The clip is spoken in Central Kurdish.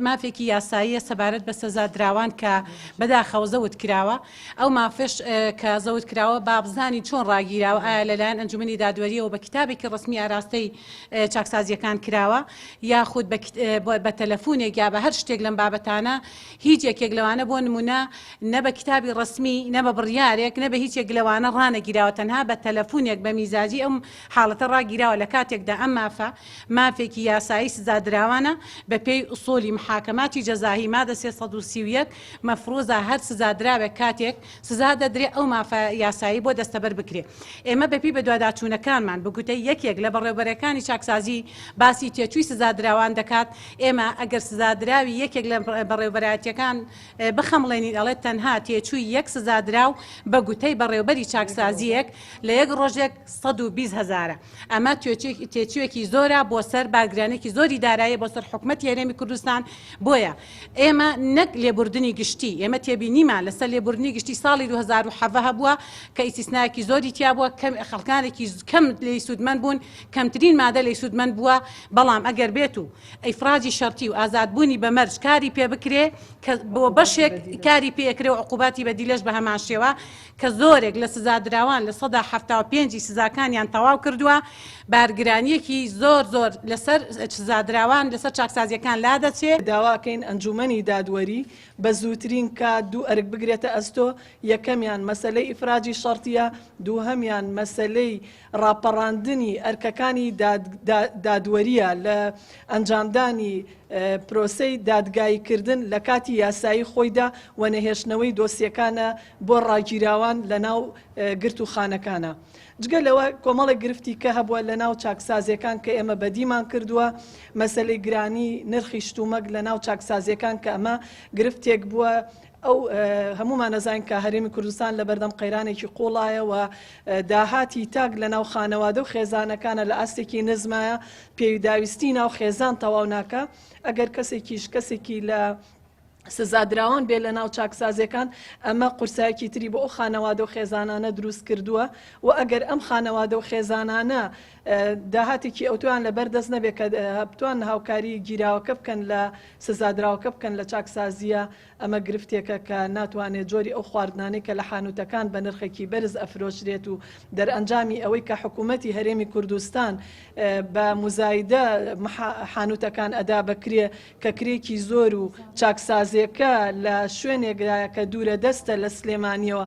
مافێکی یاساییە سەبارەت بە سەزا دراوان کە بەداخەوە زەوت کراوە ئەو مافش کە زەوت کراوە بابزانی چۆن ڕاگیراوە ئایا لەلایەن ئەنجومەنی دادوەریەوە بە کتابێکی ڕسمی ئاراستەی چاکسازیەکان کراوە یاخود بە تەلەفۆنێک یا بە هەر شتێک لەم بابەتانە هیچ یەکێک لەوانە بۆ نمونە نە بە کتابی ڕسمی نە بە بڕیارێک نە بە هیچ یەک لەوانە ڕانەگیراوە تەنها بە تەلەفۆنێک بە میزاجی ئەم حاڵەتە ڕاگیراوە لە کاتێکدا ئەم مافێکی یاسایی سزادراوانە بە پێی ئوسولی محاکەماتی جەزایی مادە 331 مەفروضە هەر سزادراوێک کاتێک سزا دەدرێ ئەو مافە یاسایی بۆ دەستەبەر بکرێ. ئێمە بەپی بە دوواداچوونەکانمان بگوتەی یەکێک لە بەڕێوەبەرەکانی چاکسازی باسی تێچووی سزادراوان دەکات. ئێمە ئەگەر سزادراوی یەکێک لە بەڕێوەبەراتیەکان بخەمڵێنین ئەڵێت تەنها تێچووی یەک سزادراو بە گوتەی بەڕێوەبەری چاکسازیەک لە یەک ڕۆژێک 120,000 ئەمە تێچوویەکی زۆرە بۆ سەر بارگرانێکی زۆری دارایی بۆ سەر حکومەتی هەرێمی کوردستان. بۆیە ئێمە نەک لێبوردنی گشتی ئێمە تێبینیمان لەسەر لێبوردنی گشتی ساڵی 2007 هەبووە کە ئیسیسنایەکی زۆری تیا بووە خەڵکانێکی کەم لێی سوودمەند بوون کەمترین مادە لێی سوودمەند بووە. بەڵام ئەگەر بێت و ئەیفراجی شەرتی و ئازادبوونی بە مەرج کاری پێ بکرێ کە بۆ بەشێک کاری پێکرێ و عقوباتی بەدیلەش بە هەمان شێوە کە زۆرێک لە سزادراوان لە 175 سزاکانیان تەواو کردووە بارگرانیەکی زۆر لەسەر سزادراوان لەسەر چاکسازیەکان لا دەچێت. داواکەین ئەنجومەنی دادوەری بە زووترین کات دوو ئەرک بگرێتە ئەستۆ. یەکەمیان مەسەلەی ئیفراجی شەرتیە، دووهەمیان مەسەلەی ڕاپەڕاندنی ئەرکەکانی دادوەریە لە ئەنجامدانی پرۆسەی دادگاییکردن لە کاتی یاسایی خۆیدا و نەهێشتنەوەی دۆسیەکانە بۆ ڕاگیراوان لە ناو گرت و خانەکانە. جگە لەوە کۆمەڵێک گرفتی کە هەبووە لە ناو چاکسازیەکان کە ئێمە بەدیمان کردووە مەسەلەی گرانی نرخی شتومەک لە ناو چاکسازیەکان کە ئەمە گرفتێک بووە. ئەو هەمومان نەزانین کە هەرێمی کوردستان لە بەردەم قەیرانێکی قوڵایە و داهاتی تاک لە ناو خانەوادە و خێزانەکانە لە ئاستێکی نزمایە پێویداویستی ناو خێزان تەواو ناکە. ئەگەر کەسێکی لە سزادراوان بێ لە ناو چاکسازیەکان ئەمە قورسایەکی تری بۆ ئەو خانەوادە و خێزانانە دروست کردووە و ئەگەر ئەم خانەوادە و خێزانانە داهاتێکی ئەوتوان لە بەردەست نەبێت کە بتوان هاوکاری گیراوەکە بکەن لە سزادراوەکە بکەن لە چاکسازیە ئەمە گرفتێکە کە ناتوانێت جۆری ئەو خواردنانەی کە لە حانوتەکان بە نرخێکی بەرز ئەفرۆشرێت و دەرئەنجامی ئەوەی کە حکوومەتی هەرێمی کوردستان بە مزایدە حانوتەکان ئەدا بکرێ کە کرێکی زۆر و چاکسازیەکە لە شوێنێکدایە کە دوورە دەستە لە سلێمانیەوە